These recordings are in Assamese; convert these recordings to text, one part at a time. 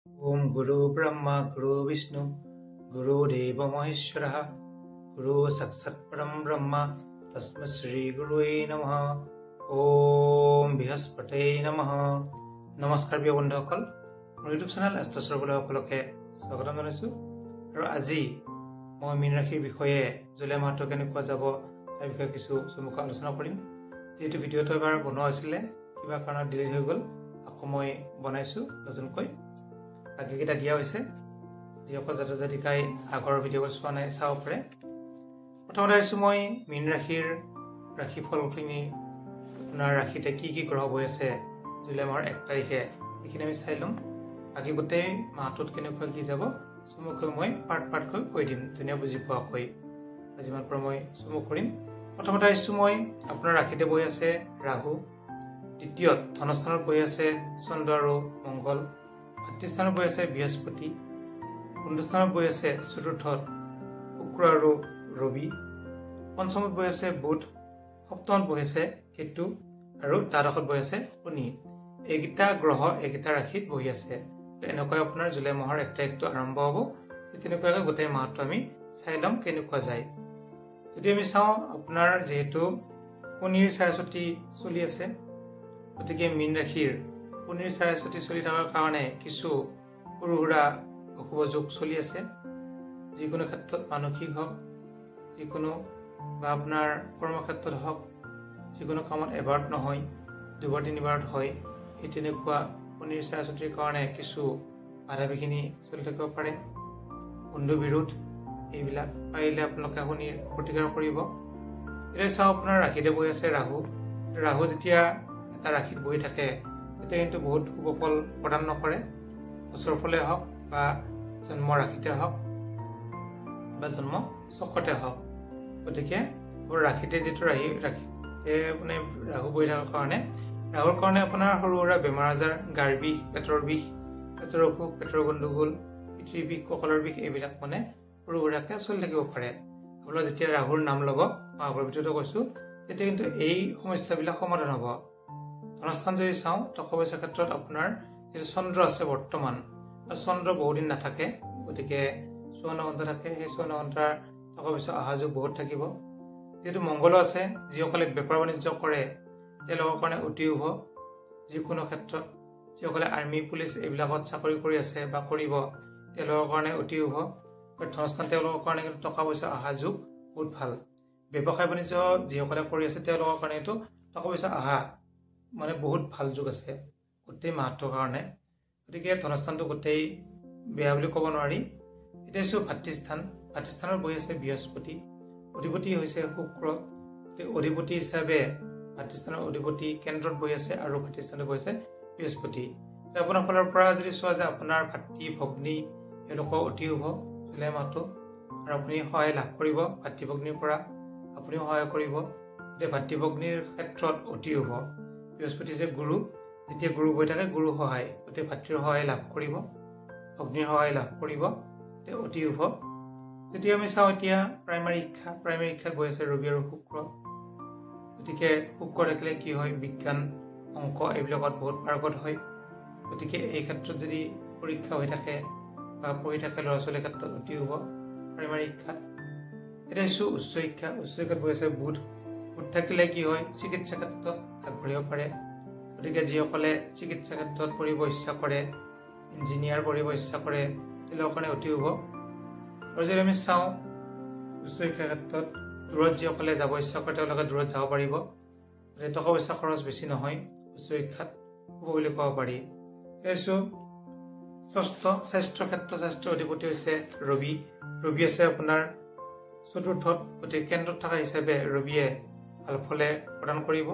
ओम गुरु ब्रह्मा गुरु विष्णु गुरुदेव महेश्वरः गुरु साक्षात् परम ब्रह्म तस्मै श्री गुरुवे नमः। ओम बृहस्पतये नमः। नमस्कार প্ৰিয় বন্ধুসকল, মোৰ ইউটিউব চেনেল এষ্ট্ৰছৰ সকলোকে স্বাগতম জনাইছো। আৰু আজি মই মীন ৰাশিৰ বিষয়ে জুলাই মাহটো কেনেকুৱা যাব তাৰ বিষয়ে কিছু চমুকৈ আলোচনা কৰিম। যেহেতু ভিডিঅ'টো এবাৰ বনোৱা হৈছিলে, কিবা কাৰণত ডিলিট হৈ গ'ল, আকৌ মই বনাইছো নতুনকৈ। বাকীকেইটা দিয়া হৈছে, যিসকল জাতক জাতিকাই আগৰ ভিডিঅ'বোৰ চোৱা নাই চাব পাৰে। প্ৰথমতে আহিছোঁ মই মীন ৰাশিৰ ৰাশিফলখিনি, আপোনাৰ ৰাশিতে কি কি গ্ৰহ বহি আছে জুলাই মাহৰ 1 তাৰিখে, সেইখিনি আমি চাই ল'ম। বাকী গোটেই মাহটোত কেনেকুৱা কি যাব চমুকৈ মই পাৰ্টকৈ কৈ দিম, ধুনীয়া বুজি পোৱাকৈ। যিমান পাৰোঁ মই চমু কৰিম। প্ৰথমতে আহিছোঁ মই আপোনাৰ ৰাশিতে বহি আছে ৰাহু, দ্বিতীয়ত ধনস্থানত বহি আছে চন্দ্ৰ আৰু মংগল, ভাতৃস্থানত বহি আছে বৃহস্পতি, বন্ধুস্থানত বহি আছে চতুৰ্থত শুক্ৰ আৰু ৰবি, পঞ্চমত বহি আছে বুধ, সপ্তমত বহি আছে কেতু আৰু দ্বাদশত বহি আছে শনি। এইকেইটা গ্ৰহ এইকেইটা ৰাশিত বহি আছে। এনেকৈ আপোনাৰ জুলাই মাহৰ 1 তাৰিখটো আৰম্ভ হ'ব। তেনেকুৱাকৈ গোটেই মাহটো আমি চাই ল'ম কেনেকুৱা যায়। যদি আমি চাওঁ, আপোনাৰ যিহেতু শনিৰ ৪৬ চলি আছে, গতিকে মীন ৰাশিৰ শনিৰ ৪৬ চলি থকাৰ কাৰণে কিছু সৰু সুৰা অশুভ যোগ চলি আছে। যিকোনো ক্ষেত্ৰত মানসিক হওক, যিকোনো বা আপোনাৰ কৰ্মক্ষেত্ৰত হওক, যিকোনো কামত এবাৰত নহয় দুবাৰ তিনিবাৰত হয়। সেই তেনেকুৱা শনিৰ ৪৬ কাৰণে কিছু বাধা বিঘিনি চলি থাকিব পাৰে, বন্ধু বিৰোধ, এইবিলাক পাৰিলে আপোনালোকে শনিৰ প্ৰতিকাৰ কৰিব। এতিয়া চাওঁ, আপোনাৰ ৰাশিতে বহি আছে ৰাহু। ৰাহু যেতিয়া এটা ৰাশিত বহি থাকে তেতিয়া কিন্তু বহুত শুভ ফল প্ৰদান নকৰে। বছৰ ফলে হওক বা জন্ম ৰাশিতে হওক বা জন্ম চক্ৰতে হওক। গতিকে ৰাশিতে যিটো ৰাশিতে মানে ৰাহু বহি থকাৰ কাৰণে, ৰাহুৰ কাৰণে আপোনাৰ সৰু সুৰা বেমাৰ আজাৰ, গাৰ বিষ, পেটৰ বিষ, পেটৰ অসুখ, পেটৰ গণ্ডগোল, পিঠিৰ বিষ, কঁকালৰ বিষ, এইবিলাক মানে সৰু সুৰাকৈ চলি থাকিব পাৰে। আপোনাৰ যেতিয়া ৰাহুৰ নাম ল'ব, মই আগৰ ভিতৰতো কৈছোঁ, তেতিয়া কিন্তু এই সমস্যাবিলাক সমাধান হ'ব। ধনস্থান যদি চাওঁ, টকা পইচাৰ ক্ষেত্ৰত আপোনাৰ যিটো চন্দ্ৰ আছে বৰ্তমান, চন্দ্ৰ বহুদিন নাথাকে, গতিকে ৫৪ ঘণ্টা থাকে। সেই ৫৪ ঘণ্টাৰ টকা পইচা অহা যোগ বহুত থাকিব। যিহেতু মংগলো আছে, যিসকলে বেপাৰ বাণিজ্য কৰে তেওঁলোকৰ কাৰণে অতি শুভ। যিকোনো ক্ষেত্ৰত যিসকলে আৰ্মি পুলিচ এইবিলাকত চাকৰি কৰি আছে বা কৰিব, তেওঁলোকৰ কাৰণে অতি শুভ। ধনস্থান তেওঁলোকৰ কাৰণে কিন্তু টকা পইচা অহা যোগ বহুত ভাল। ব্যৱসায় বাণিজ্য যিসকলে কৰি আছে তেওঁলোকৰ কাৰণে এইটো টকা পইচা অহা মানে বহুত ভাল যোগ আছে গোটেই মাহটোৰ কাৰণে। গতিকে ধনস্থানটো গোটেই বেয়া বুলি ক'ব নোৱাৰি। এতিয়া হৈছে ভাতৃস্থান। ভাতৃস্থানত বহি আছে বৃহস্পতি, অধিপতি হৈছে শুক্ৰ। অধিপতি হিচাপে ভাতৃস্থানৰ অধিপতি কেন্দ্ৰত বহি আছে আৰু ভাতৃস্থানত বহি আছে বৃহস্পতি। আপোনাৰ ফালৰ পৰা যদি চোৱা যায়, আপোনাৰ ভাতৃ ভগ্নী এওঁলোকৰ অতি শুভ জুলাই মাহটো। আৰু আপুনি সহায় লাভ কৰিব ভাতৃ ভগ্নীৰ পৰা, আপুনিও সহায় কৰিব। গতিকে ভাতৃ ভগ্নীৰ ক্ষেত্ৰত অতি শুভ। বৃহস্পতি যে গুৰু, যেতিয়া গুৰু বহি থাকে গুৰু সহায়, গতিকে ভাতৃৰ সহায় লাভ কৰিব, ভগ্নীৰ সহায় লাভ কৰিব, গতিকে অতি শুভ। যেতিয়া আমি চাওঁ এতিয়া প্ৰাইমাৰী শিক্ষাত বহি আছে ৰবি আৰু শুক্ৰ। গতিকে শুক্ৰ থাকিলে কি হয়, বিজ্ঞান অংক এইবিলাকত বহুত পাৰ্গত হয়। গতিকে এই ক্ষেত্ৰত যদি পৰীক্ষা হৈ থাকে বা পঢ়ি থাকে ল'ৰা ছোৱালীৰ ক্ষেত্ৰত অতি শুভ প্ৰাইমাৰী শিক্ষাত। এতিয়া হৈছে উচ্চ শিক্ষাত বহি আছে বুধ। বুধ থাকিলে কি হয়, চিকিৎসা ক্ষেত্ৰত আগবাঢ়িব পাৰে। গতিকে যিসকলে চিকিৎসা ক্ষেত্ৰত পঢ়িব ইচ্ছা কৰে, ইঞ্জিনিয়াৰ পঢ়িব ইচ্ছা কৰে, তেওঁলোকৰ কাৰণে অতি শুভ। আৰু যদি আমি চাওঁ উচ্চ শিক্ষাৰ ক্ষেত্ৰত দূৰত যিসকলে যাব ইচ্ছা কৰে তেওঁলোকে দূৰত যাব পাৰিব। গতিকে টকা পইচা খৰচ বেছি নহয়, উচ্চ শিক্ষাত শুভ বুলি ক'ব পাৰি। ষষ্ঠ স্বাস্থ্যৰ ক্ষেত্ৰত স্বাস্থ্যৰ অধিপতি হৈছে ৰবি। ৰবি আছে আপোনাৰ চতুৰ্থত, গতিকে কেন্দ্ৰত থকা হিচাপে ৰবিয়ে ভাল ফলে প্ৰদান কৰিব।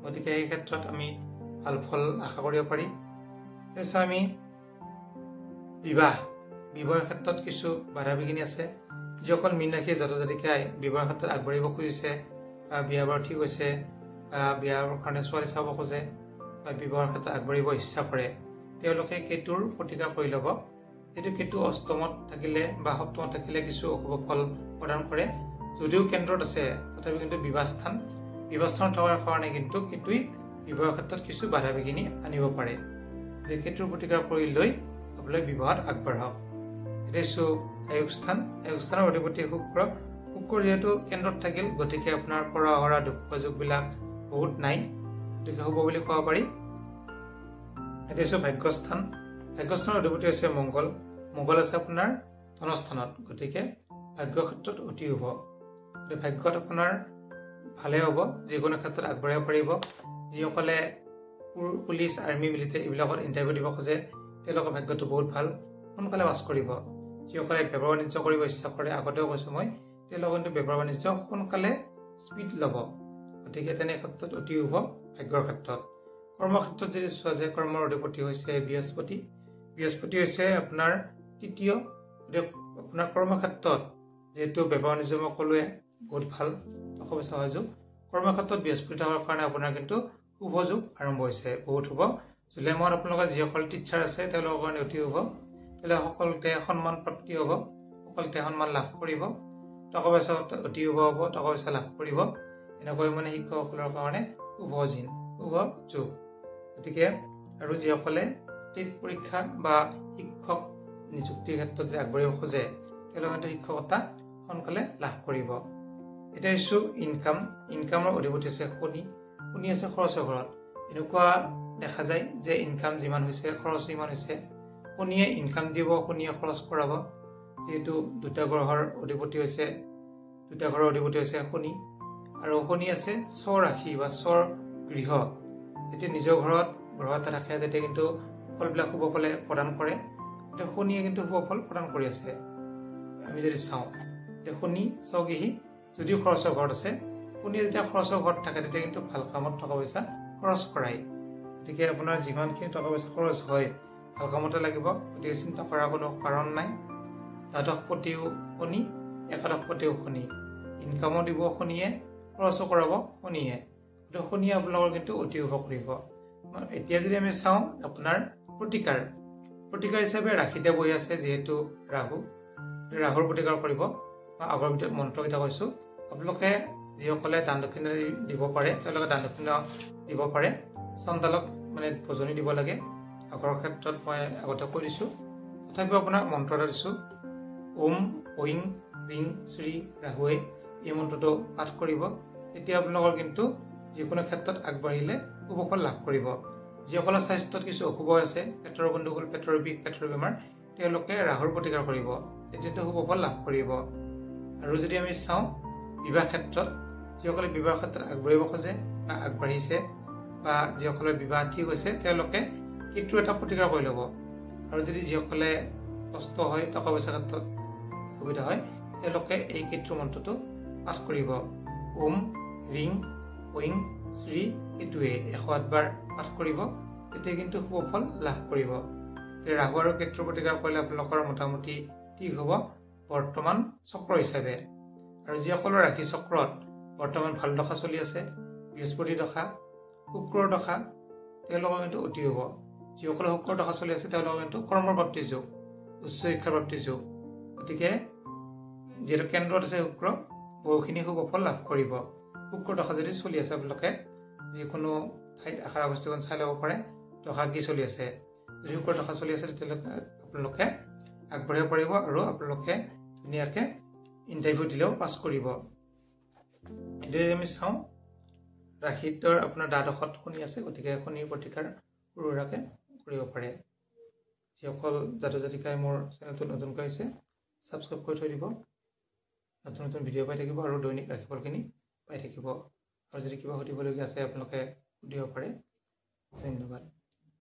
গতিকে এই ক্ষেত্ৰত আমি ভাল ফল আশা কৰিব পাৰি। তাৰপিছত আমি বিবাহৰ ক্ষেত্ৰত কিছু বাধা বিঘিনি আছে। যিসকল মীন ৰাশিৰ জাতক জাতিকাই বিবাহৰ ক্ষেত্ৰত আগবাঢ়িব খুজিছে বা বিয়া বাৰু ঠিক হৈছে বা বিয়াৰ কাৰণে ছোৱালী চাব খোজে বা বিবাহৰ ক্ষেত্ৰত আগবাঢ়িব ইচ্ছা কৰে, তেওঁলোকে কেতুৰ প্ৰতিকাৰ কৰি ল'ব। যিটো কেতু অষ্টমত থাকিলে বা সপ্তমত থাকিলে কিছু অশুভ ফল প্ৰদান কৰে। যদিও কেন্দ্ৰত আছে তথাপি কিন্তু বিবাহস্থানত থকাৰ কাৰণে কিন্তু কেতুই বিবাহৰ ক্ষেত্ৰত কিছু বাধা বিঘিনি আনিব পাৰে। কেতুৰ প্ৰতিকাৰ কৰি লৈ আপোনালোকে বিবাহত আগবাঢ়ক। এতিয়া আয়ুস স্থানৰ অধিপতি শুক্ৰ যিহেতু কেন্দ্ৰত থাকিল, গতিকে আপোনাৰ পৰা হৰা দুখ যোগবিলাক বহুত নাই, গতিকে হ'ব বুলি ক'ব পাৰি। এতিয়া ভাগ্যস্থানৰ অধিপতি হৈছে মংগল আছে আপোনাৰ ধনস্থানত, গতিকে ভাগ্য ক্ষেত্ৰত অতি শুভ। ভাগ্যত আপোনাৰ ভালে হ'ব, যিকোনো ক্ষেত্ৰত আগবাঢ়িব পাৰিব। যিসকলে পুলিচ আৰ্মি মিলিটাৰী এইবিলাকত ইণ্টাৰভিউ দিব খোজে তেওঁলোকৰ ভাগ্যটো বহুত ভাল, সোনকালে পাছ কৰিব। যিসকলে বেপাৰ বাণিজ্য কৰিব ইচ্ছা কৰে, আগতেও কৈছোঁ মই, তেওঁলোকে কিন্তু বেপাৰ বাণিজ্য সোনকালে স্পীড ল'ব, গতিকে তেনে ক্ষেত্ৰত অতি শুভ। ভাগ্যৰ ক্ষেত্ৰত কৰ্মক্ষেত্ৰত যদি চোৱা যায়, কৰ্মৰ অধিপতি হৈছে বৃহস্পতি হৈছে আপোনাৰ তৃতীয়। আপোনাৰ কৰ্মক্ষেত্ৰত যিহেতু বেপাৰ বাণিজ্য মই ক'লোৱে বহুত ভাল টকা পইচা হয় যুগ, কৰ্মক্ষেত্ৰত বৃহস্পতি থকাৰ কাৰণে আপোনাৰ কিন্তু শুভ যুগ আৰম্ভ হৈছে, বহুত শুভ। জুলাই মাহত আপোনালোকৰ যিসকল টিচাৰ আছে তেওঁলোকৰ কাৰণে অতি শুভ। তেওঁলোকে সকলোতে সন্মান প্ৰাপ্তি হ'ব, সকলোতে সন্মান লাভ কৰিব, টকা পইচা অতি শুভ হ'ব, টকা পইচা লাভ কৰিব। এনেকৈ মানে শিক্ষকসকলৰ কাৰণে শুভ যুগ। গতিকে আৰু যিসকলে টেট পৰীক্ষা বা শিক্ষক নিযুক্তিৰ ক্ষেত্ৰত যে আগবাঢ়িব খোজে তেওঁলোকে শিক্ষকতা সোনকালে লাভ কৰিব। এতিয়া ইনকামৰ অধিপতি আছে শনি আছে খৰচৰ ঘৰত। এনেকুৱা দেখা যায় যে ইনকাম যিমান হৈছে খৰচ ইমান হৈছে। শনিয়ে ইনকাম দিব, শনিয়ে খৰচ কৰাব। যিহেতু দুটা ঘৰৰ অধিপতি হৈছে শনি, আৰু শনি আছে স্বৰ ৰাশি বা স্বৰ গৃহ। যেতিয়া নিজৰ ঘৰত গ্ৰহ এটা থাকে তেতিয়া কিন্তু ফলবিলাক শুভ ফলে প্ৰদান কৰে। এতিয়া শনিয়ে কিন্তু শুভ ফল প্ৰদান কৰি আছে। আমি যদি চাওঁ এতিয়া শনি স্বগৃহী, যদিও খৰচৰ ঘৰত আছে, শনিয়ে যেতিয়া খৰচৰ ঘৰত থাকে তেতিয়া কিন্তু ভাল কামত টকা পইচা খৰচ কৰায়। গতিকে আপোনাৰ যিমানখিনি টকা পইচা খৰচ হয় ভাল কামতে লাগিব, গতিকে চিন্তা কৰাৰ কোনো কাৰণ নাই। দ্বাদশপতিও শনি, একাদশপতিও শনি। ইনকামো দিব শনিয়ে, খৰচো কৰাব শনিয়ে, গতিকে শনিয়ে আপোনালোকৰ কিন্তু অতি শুভ কৰিব। এতিয়া যদি আমি চাওঁ আপোনাৰ প্ৰতিকাৰ হিচাপে ৰাশিতে বহি আছে যিহেতু ৰাহুৰ প্ৰতিকাৰ কৰিব। মই আগৰ ভিতৰত মন্ত্ৰকেইটা কৈছোঁ, আপোনালোকে যিসকলে দান দক্ষিণা দিব পাৰে তেওঁলোকে দান দক্ষিণা দিব পাৰে। চন্দালক মানে ভোজনী দিব লাগে, আগৰ ক্ষেত্ৰত মই আগতে কৈ দিছোঁ। তথাপিও আপোনাক মন্ত্ৰ এটা দিছোঁ, ওম ঐং হ্ৰীং শ্ৰী ৰাহুৱে, এই মন্ত্ৰটো পাঠ কৰিব। তেতিয়া আপোনালোকৰ কিন্তু যিকোনো ক্ষেত্ৰত আগবাঢ়িলে শুভ ফল লাভ কৰিব। যিসকলৰ স্বাস্থ্যত কিছু অশুভ আছে, পেটৰ গণ্ডগোল, পেটৰ বিষ, পেটৰ বেমাৰ, তেওঁলোকে ৰাহুৰ প্ৰতিকাৰ কৰিব, তেতিয়াতো শুভ ফল লাভ কৰিব। আৰু যদি আমি চাওঁ বিবাহ ক্ষেত্ৰত, যিসকলে বিবাহ ক্ষেত্ৰত আগবাঢ়িব খোজে বা আগবাঢ়িছে বা যিসকলৰ বিবাহ ঠিক হৈছে তেওঁলোকে কেতুৰ এটা প্ৰতিকাৰ কৰি ল'ব। আৰু যদি যিসকলে কষ্ট হয়, টকা পইচাৰ ক্ষেত্ৰত অসুবিধা হয়, তেওঁলোকে এই কেতুৰ মন্ত্ৰটো পাঠ কৰিব। ওম হ্ৰীং ঐং শ্ৰী কেতুৱে 108 বাৰ পাঠ কৰিব, তেতিয়া কিন্তু শুভ ফল লাভ কৰিব। ৰাহু আৰু কেতুৰ প্ৰতিকাৰ কৰিলে আপোনালোকৰ মোটামুটি ঠিক হ'ব বৰ্তমান চক্ৰ হিচাপে। আৰু যিসকলৰ ৰাশি চক্ৰত বৰ্তমান ভাল দশা চলি আছে, বৃহস্পতি দশা, শুক্ৰৰ দশা, তেওঁলোকৰ কিন্তু অতি শুভ। যিসকলৰ শুক্ৰৰ দশা চলি আছে তেওঁলোকৰ কিন্তু কৰ্মৰ প্ৰাপ্তিৰ যুগ, উচ্চ শিক্ষাৰ প্ৰাপ্তিৰ যুগ। গতিকে যিহেতু কেন্দ্ৰত আছে শুক্ৰ, বহুখিনি শুভ ফল লাভ কৰিব। শুক্ৰ দশা যদি চলি আছে আপোনালোকে যিকোনো ঠাইত আশাৰ অৱস্থাখন চাই ল'ব পাৰে দশা কি চলি আছে। যদি শুক্ৰ দশা চলি আছে তেতিয়ালৈকে আপোনালোকে আগবাঢ়িব পাৰিব আৰু আপোনালোকে ধুনীয়াকৈ ইণ্টাৰভিউ দিলেও পাছ কৰিব। এতিয়া আমি চাওঁ ৰাশিটোৰ আপোনাৰ দ্বাদশত শনি আছে, গতিকে শনিৰ প্ৰতিকাৰ সৰু সুৰাকৈ কৰিব পাৰে। যিসকল জাতক জাতিকাই মোৰ চেনেলটো নতুনকৈ আহিছে ছাবস্ক্ৰাইব কৰি থৈ দিব, নতুন ভিডিঅ' পাই থাকিব আৰু দৈনিক ৰাশিফলখিনি পাই থাকিব। আৰু যদি কিবা সুধিবলগীয়া আছে আপোনালোকে সুধিব পাৰে। ধন্যবাদ।